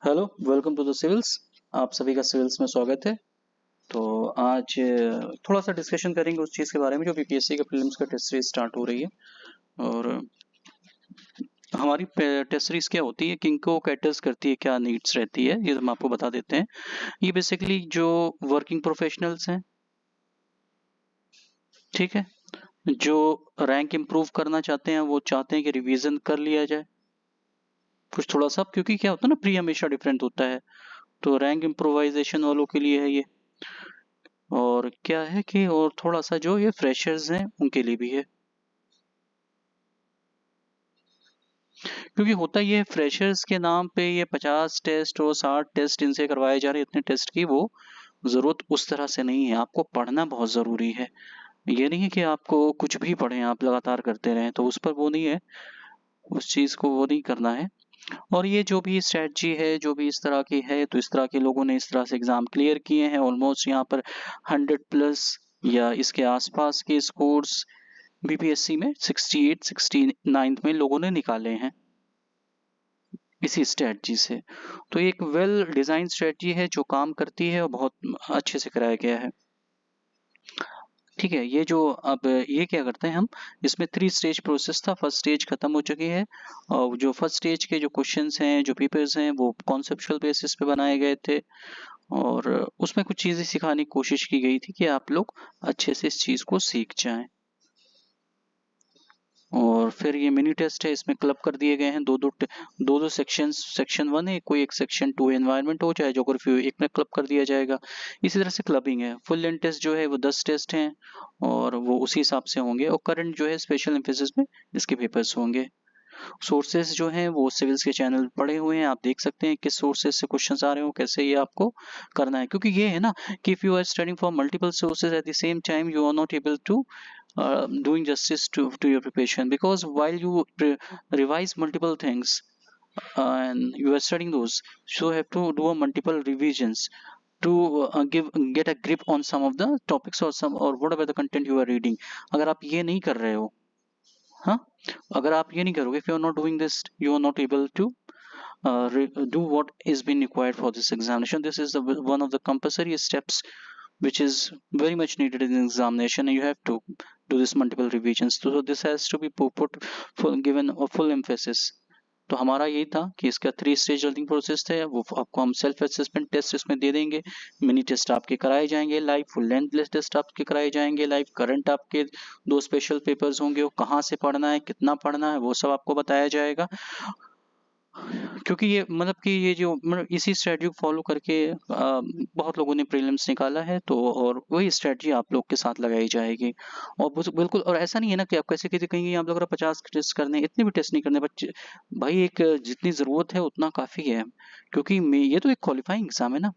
Hello, welcome to the civils. आप सभी का सिविल्स में स्वागत है। तो आज थोड़ा सा डिस्कशन करेंगे उस चीज़ के बारे में जो बीपीएससी के प्रीलिम्स का टेस्ट सीरीज स्टार्ट हो रही है। और हमारी टेस्ट सीरीज क्या होती है, किनको कैटर्स करती है, क्या नीड्स रहती है, ये हम आपको बता देते हैं। ये बेसिकली जो वर्किंग प्रोफेशनल्स हैं, ठीक है, जो रैंक इम्प्रूव करना चाहते हैं, वो चाहते हैं कि रिवीजन कर लिया जाए कुछ थोड़ा सा, क्योंकि क्या होता है ना, प्री हमेशा डिफरेंट होता है। तो रैंक इम्प्रोवाइजेशन वालों के लिए है ये। और क्या है कि और थोड़ा सा जो ये फ्रेशर्स हैं उनके लिए भी है, क्योंकि होता ये फ्रेशर्स के नाम पे ये 50 टेस्ट और 60 टेस्ट इनसे करवाए जा रहे हैं। इतने टेस्ट की वो जरूरत उस तरह से नहीं है। आपको पढ़ना बहुत जरूरी है। ये नहीं है कि आपको कुछ भी पढ़ें, आप लगातार करते रहें, तो उस पर वो नहीं है, उस चीज को वो नहीं करना है। और ये जो भी स्ट्रेटजी है, जो भी इस तरह की है, तो इस तरह के लोगों ने इस तरह से एग्जाम क्लियर किए हैं। ऑलमोस्ट यहाँ पर 100+ या इसके आसपास के स्कोर्स बीपीएससी में 68 69 में लोगों ने निकाले हैं इसी स्ट्रेटजी से। तो एक वेल डिजाइन स्ट्रेटजी है जो काम करती है और बहुत अच्छे से कराया गया है। ठीक है, ये जो अब ये क्या करते हैं हम, इसमें 3 स्टेज प्रोसेस था। फर्स्ट स्टेज खत्म हो चुकी है और जो फर्स्ट स्टेज के जो क्वेश्चंस हैं, जो पेपर्स हैं, वो कॉन्सेप्चुअल बेसिस पे बनाए गए थे। और उसमें कुछ चीजें सिखाने की कोशिश की गई थी कि आप लोग अच्छे से इस चीज को सीख जाएं। और फिर ये मिनी टेस्ट है, इसमें क्लब कर दिए गए हैं दो सेक्शंस। सेक्शन 1 है कोई एक, सेक्शन 2 एनवायरनमेंट हो, चाहे ज्योग्राफी हो, एक में क्लब कर दिया जाएगा। इसी तरह से क्लबिंग है। फुल लेंथ टेस्ट जो है वो 10 टेस्ट हैं और वो उसी हिसाब से होंगे। और करंट जो है स्पेशल एम्फेसिस में इसके पेपर्स होंगे। सोर्सेज जो हैं वो सिविल्स के चैनल पड़े हुए हैं, आप देख सकते हैं किस सोर्सेज से क्वेश्चंस आ रहे हो, कैसे ये आपको करना है। क्योंकि ये है ना कि if you are studying from multiple sources at the same time, you are not able to doing justice to your preparation, because while you revise multiple things and you are studying those, so you have to do a multiple revisions to get a grip on some of the topics or some or whatever the content you are reading. अगर आप ये नहीं कर रहे हो, हाँ, अगर आप ये नहीं करोगे, if you are not doing this, you are not able to do what is being required for this examination. This is one of the compulsory steps which is very much needed in examination, and you have to do this multiple revisions. So this has to be put full, given a full emphasis. तो हमारा यही था कि इसका 3 stage learning process है, वो आपको हम सेल्फ असेसमेंट टेस्ट इसमें दे देंगे। मिनी टेस्ट आपके कराए जाएंगे लाइव, फुल लेंथ टेस्ट आपके कराए जाएंगे लाइव, करंट आपके 2 स्पेशल पेपर्स होंगे, वो कहाँ से पढ़ना है, कितना पढ़ना है, वो सब आपको बताया जाएगा। क्योंकि ये मतलब कि ये जो मतलब इसी स्ट्रेटजी को फॉलो करके बहुत लोगों ने प्रीलिम्स निकाला है, तो और वही स्ट्रेटजी आप लोग के साथ लगाई जाएगी। और बिल्कुल, और ऐसा नहीं है ना कि आप कैसे कैसे कहेंगे आप लोग अगर 50 टेस्ट करने, इतने भी टेस्ट नहीं करने बच्चे। भाई एक जितनी जरूरत है उतना काफी है, क्योंकि ये तो एक क्वालिफाइंग एग्जाम है ना।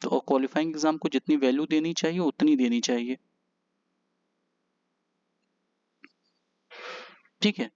तो क्वालिफाइंग एग्जाम को जितनी वैल्यू देनी चाहिए उतनी देनी चाहिए। ठीक है,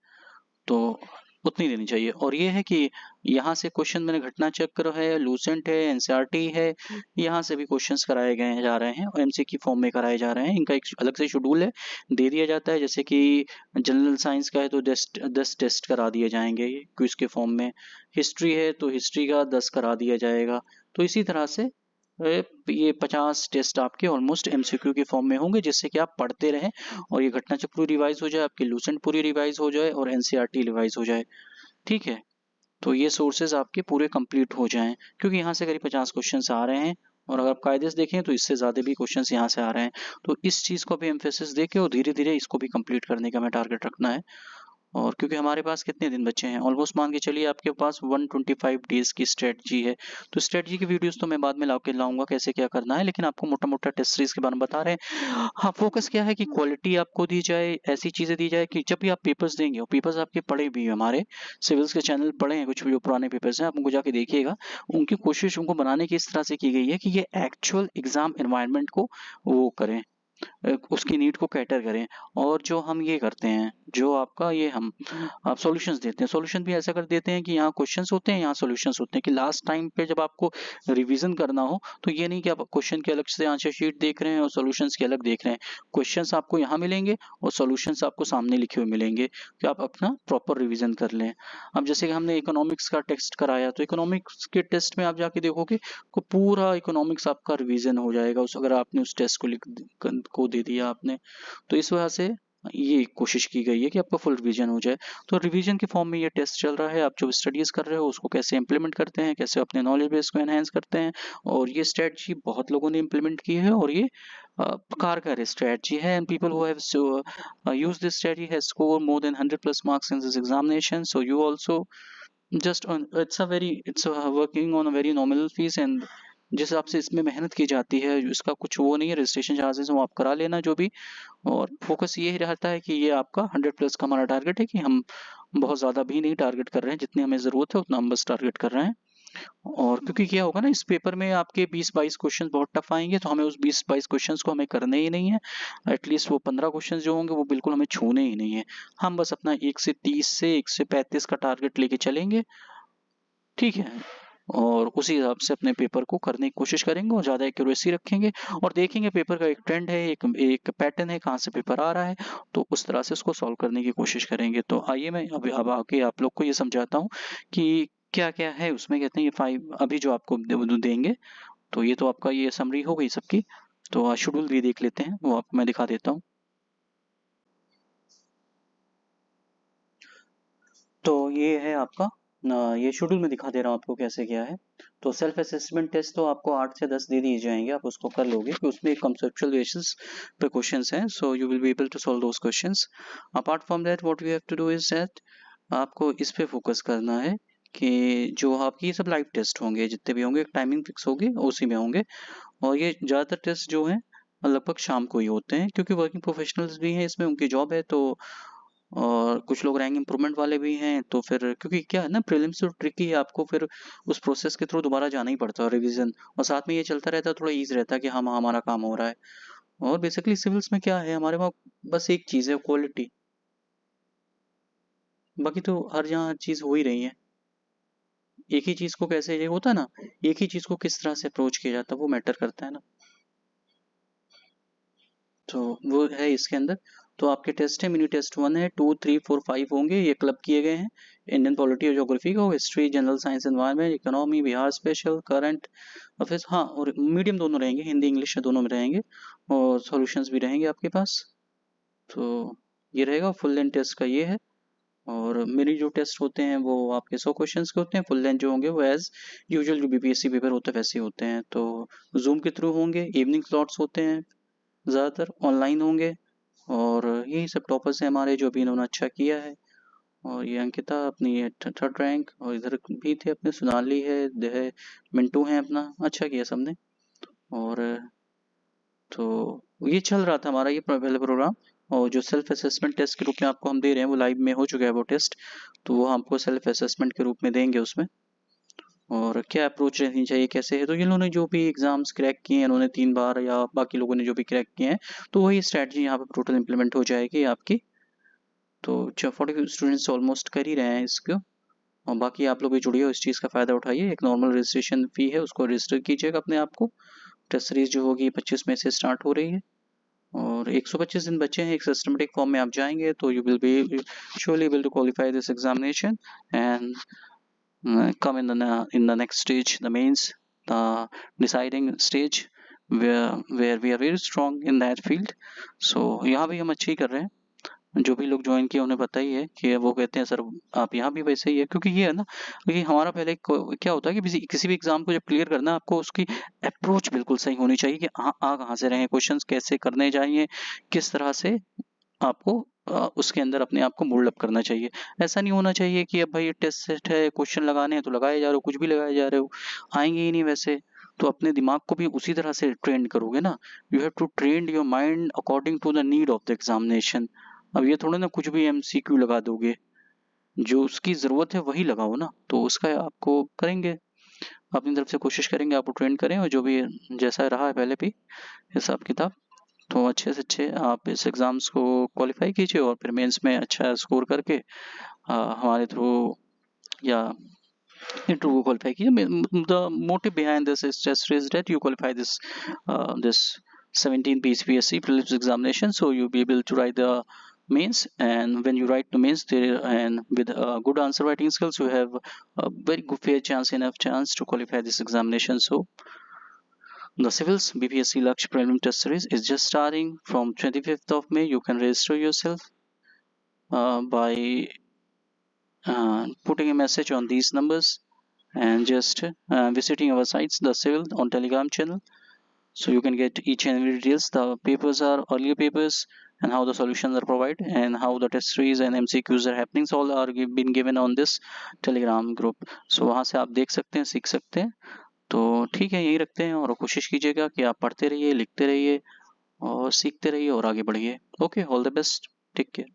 तो उतनी देनी चाहिए। और ये है कि यहाँ से क्वेश्चन मैंने घटना चक्र है, लूसेंट है, एनसीईआरटी है, यहाँ से भी क्वेश्चंस कराए गए जा रहे हैं और एमसीक्यू फॉर्म में कराए जा रहे हैं। इनका एक अलग से शेड्यूल है, दे दिया जाता है। जैसे कि जनरल साइंस का है तो 10 टेस्ट करा दिए जाएंगे क्विज के फॉर्म में। हिस्ट्री है तो हिस्ट्री का 10 करा दिया जाएगा। तो इसी तरह से ये 50 टेस्ट आपके ऑलमोस्ट एमसीक्यू के फॉर्म में होंगे, जिससे कि आप पढ़ते रहें और ये घटना चक्र पूरी रिवाइज हो जाए, आपकी लूसेंट पूरी रिवाइज हो जाए और एनसीईआरटी रिवाइज हो जाए। ठीक है, तो ये सोर्सेज आपके पूरे कंप्लीट हो जाएं, क्योंकि यहाँ से करीब 50 क्वेश्चंस आ रहे हैं। और अगर आप कायदे से देखें तो इससे ज्यादा भी क्वेश्चंस यहाँ से आ रहे हैं। तो इस चीज को भी एम्फेसिस देके और धीरे धीरे इसको भी कंप्लीट करने का हमें टारगेट रखना है। और क्योंकि हमारे पास कितने दिन बचे हैं, ऑलमोस्ट मान के चलिए आपके पास 125 डेज की स्ट्रेटजी है। तो स्ट्रेटजी की वीडियोस तो मैं बाद में लाऊंगा कैसे क्या करना है, लेकिन आपको मोटा मोटा टेस्ट सीरीज के बारे में बता रहे हैं। हाँ, फोकस क्या है कि क्वालिटी आपको दी जाए, ऐसी चीजें दी जाए कि जब भी आप पेपर्स देंगे, और पेपर्स आपके पढ़े भी हैं, हमारे सिविल्स के चैनल पढ़े हैं, कुछ जो पुराने पेपर्स हैं आप उनको जाके देखिएगा। उनकी कोशिश उनको बनाने की इस तरह से की गई है कि ये एक्चुअल एग्जाम एनवायरनमेंट को वो करें, उसकी नीड को कैटर करें। और जो हम ये करते हैं, जो आपका ये हम आप सॉल्यूशंस देते हैं, सॉल्यूशन भी ऐसा कर देते हैं कि यहाँ क्वेश्चंस होते हैं, यहाँ सॉल्यूशंस होते हैं, कि लास्ट टाइम पे जब आपको रिवीजन करना हो तो ये नहीं कि आप क्वेश्चन के अलग से आंसर शीट देख रहे हैं और सॉल्यूशंस के अलग देख रहे हैं। क्वेश्चंस आपको यहाँ मिलेंगे और सॉल्यूशंस आपको सामने लिखे हुए मिलेंगे, कि आप अपना प्रॉपर रिवीजन कर लें। अब जैसे कि हमने इकोनॉमिक्स का टेस्ट कराया, तो इकोनॉमिक्स के टेस्ट में आप जाके देखोगे को पूरा इकोनॉमिक्स आपका रिवीजन हो जाएगा, उस अगर आपने उस टेस्ट को दे दिया आपने। तो इस वजह से ये कोशिश की गई है कि आपका फुल रिवीजन हो जाए। तो रिवीजन के फॉर्म में ये टेस्ट चल रहा है, आप जो स्टडीज कर रहे हो उसको कैसे इंप्लीमेंट करते हैं, कैसे अपने नॉलेज बेस को एनहेंस करते हैं। और ये स्ट्रेटजी बहुत लोगों ने इंप्लीमेंट की है, और ये कारगर स्ट्रेटजी है, and people who have used this strategy has score more than 100 plus marks in this examination. So you also just it's working on a very nominal fees, and जिस हिसाब से इसमें मेहनत की जाती है, इसका कुछ वो नहीं है, रजिस्ट्रेशन चार्जेस वो आप करा लेना जो भी। और फोकस ये रहता है कि ये आपका 100 प्लस का हमारा टारगेट है, कि हम बहुत ज़्यादा भी नहीं टारगेट कर रहे हैं, जितनी हमें ज़रूरत है उतना हम बस टारगेट कर रहे हैं। और क्योंकि क्या होगा ना, इस पेपर में आपके 20-22 क्वेश्चन बहुत टफ आएंगे, तो हमें उस 20-22 क्वेश्चन को हमें करने ही नहीं है। एटलीस्ट वो 15 क्वेश्चन जो होंगे वो बिल्कुल हमें छूने ही नहीं है। हम बस अपना 1 से 30 से 1 से 35 का टारगेट लेके चलेंगे, ठीक है। और उसी हिसाब से अपने पेपर को करने की कोशिश करेंगे और ज़्यादा एक्यूरेसी रखेंगे, और देखेंगे पेपर का एक ट्रेंड है, एक पैटर्न है, कहाँ से पेपर आ रहा है, तो उस तरह से उसको सॉल्व करने की कोशिश करेंगे। तो आइए मैं अब आके आप लोग को ये समझाता हूँ कि क्या क्या है उसमें। कहते हैं ये 5 अभी जो आपको देंगे, तो ये तो आपका ये समरी हो गई सबकी। तो शेड्यूल भी देख लेते हैं, वो आपको मैं दिखा देता हूँ। तो ये है आपका ये शेड्यूल में दिखा दे रहा हूँ आपको कैसे क्या है। तो सेल्फ असेसमेंट टेस्ट तो आपको 8 से 10 दे दिए जाएंगे, आप उसको कर लोगे, कि उसमें एक कंसेप्चुअल बेसिस पे क्वेश्चंस हैं, so you will be able to solve those questions. Apart from that what we have to do is that आपको इस पे फोकस करना है, कि जो आपकी ये सब लाइव टेस्ट होंगे, जितने भी होंगे, एक टाइमिंग फिक्स होगी, उसी में होंगे। और ये ज़्यादातर टेस्ट जो हैं लगभग शाम को ही होते हैं, क्योंकि वर्किंग प्रोफेशनल्स भी हैं इसमें, उनकी जॉब है। तो और कुछ लोग रैंक इम्प्रूवमेंट वाले भी हैं, तो फिर क्योंकि क्या है ना, प्रीलिम्स तो ट्रिकी है, आपको फिर उस प्रोसेस के थ्रू दोबारा जाना ही पड़ता है रिवीजन, और साथ में ये चलता रहता है, थोड़ा ईज रहता है कि हाँ हमारा काम हो रहा है। और बेसिकली सिविल्स में क्या है, हमारे वहाँ बस एक चीज़ है, क्वालिटी। बाकी तो हर जहाँ हर चीज़ हो ही रही है। एक ही चीज़ को कैसे, ये होता है ना, एक ही चीज़ को किस तरह से अप्रोच किया जाता है वो मैटर करता है ना। तो वो है इसके अंदर। तो आपके टेस्ट है, मिनी टेस्ट 1 है, 2, 3, 4, 5 होंगे, ये क्लब किए गए हैं। इंडियन पॉलिटी और ज्योग्राफी को, history, general science, environment, economy, Bihar special, current affairs, हाँ, और मीडियम दोनों रहेंगे, हिंदी इंग्लिश दोनों में रहेंगे, और सॉल्यूशंस भी रहेंगे आपके पास। तो ये रहेगा, फुल लेंथ टेस्ट का ये है। और मेरी जो टेस्ट होते हैं वो आपके 100 क्वेश्चंस के होते हैं, फुल लेंथ जो होंगे वो एज यूजुअल जो बीपीएससी पेपर होते हैं वैसे होते हैं। तो जूम के थ्रू होंगे, इवनिंग स्लॉट्स होते हैं, ज़्यादातर ऑनलाइन होंगे। और यही सब टॉपर्स हैं हमारे, जो भी इन्होंने अच्छा किया है। और ये अंकिता अपनी है 3rd रैंक, और इधर भी थे अपने, सोनाली है मिंटू हैं अपना, अच्छा किया सबने। और तो ये चल रहा था हमारा ये पहले प्रोग्राम। और जो सेल्फ असेसमेंट टेस्ट के रूप में आपको हम दे रहे हैं वो लाइव में हो चुका है वो टेस्ट, तो वो हमको सेल्फ असेसमेंट के रूप में देंगे उसमें। और क्या अप्रोच रहनी चाहिए, कैसे है, तो इन्होंने जो भी एग्जाम्स क्रैक किए हैं, इन्होंने 3 बार, या बाकी लोगों ने जो भी क्रैक किए हैं, तो वही स्ट्रैटेजी यहाँ पे टोटल इम्प्लीमेंट हो जाएगी आपकी। तो 40 स्टूडेंट्स ऑलमोस्ट कर ही रहे हैं इसको, और बाकी आप लोग भी जुड़िए, इस चीज़ का फ़ायदा उठाइए। एक नॉर्मल रजिस्ट्रेशन फ़ी है, उसको रजिस्टर कीजिएगा अपने आप को। टेस्ट सीरीज जो होगी 25 में से स्टार्ट हो रही है, और 125 दिन बचे हैं। एक सिस्टमेटिक फॉर्म में आप जाएंगे तो you will B surely able to qualify this examination and come in the next stage, the mains, the deciding stage, where we are very strong in that field. So यहाँ भी हम अच्छे ही कर रहे हैं, जो भी लोग ज्वाइन किए उन्हें पता ही है कि वो कहते हैं सर आप यहाँ भी वैसे ही है, क्योंकि ये है ना, क्योंकि हमारा पहले क्या होता है कि किसी भी एग्जाम को जब क्लियर करना है, आपको उसकी अप्रोच बिल्कुल सही होनी चाहिए, कि आ कहाँ से रहे हैं, क्वेश्चंस कैसे करने चाहिए, किस तरह से आपको उसके अंदर अपने आप को मोल्ड अप करना चाहिए। ऐसा नहीं होना चाहिए कि अब भाई टेस्ट सेट है, क्वेश्चन लगाने हैं तो लगाए जा रहे हो, कुछ भी लगाए जा रहे हो, आएंगे ही नहीं वैसे। तो अपने दिमाग को भी उसी तरह से ट्रेन करोगे ना। You have to train your mind according to the need of the examination. अब ये थोड़ा ना कुछ भी एमसीक्यू लगा दोगे, जो उसकी ज़रूरत है वही लगाओ ना, तो उसका आपको करेंगे, अपनी तरफ से कोशिश करेंगे आपको ट्रेन करें, और जो भी जैसा रहा है पहले भी हिसाब किताब, तो अच्छे से अच्छे आप इस एग्ज़ाम्स को क्वालिफाई कीजिए और फिर मेंस में अच्छा स्कोर करके हमारे थ्रू या इंटरव्यू qualify कीजिए. The motive behind this is just is that you qualify this 17 PCPSC prelims examination, so you'll be able to write the mains, and when you write the mains there and with good answer writing skills, you have a very good fair chance, enough chance to qualify this examination. So the civils BPSC Lakshya prelim test series is just starting from 25th of May. You can register yourself by putting a message on these numbers and just visiting our sites, the civil on Telegram channel, so you can get each and every details. The papers are earlier papers and how the solutions are provided and how the test series and MCQs are happening, so all are been given on this Telegram group. So वहाँ से आप देख सकते हैं, सीख सकते हैं. तो ठीक है, यही रखते हैं और कोशिश कीजिएगा कि आप पढ़ते रहिए, लिखते रहिए और सीखते रहिए और आगे बढ़िए. Okay, all the best, take care.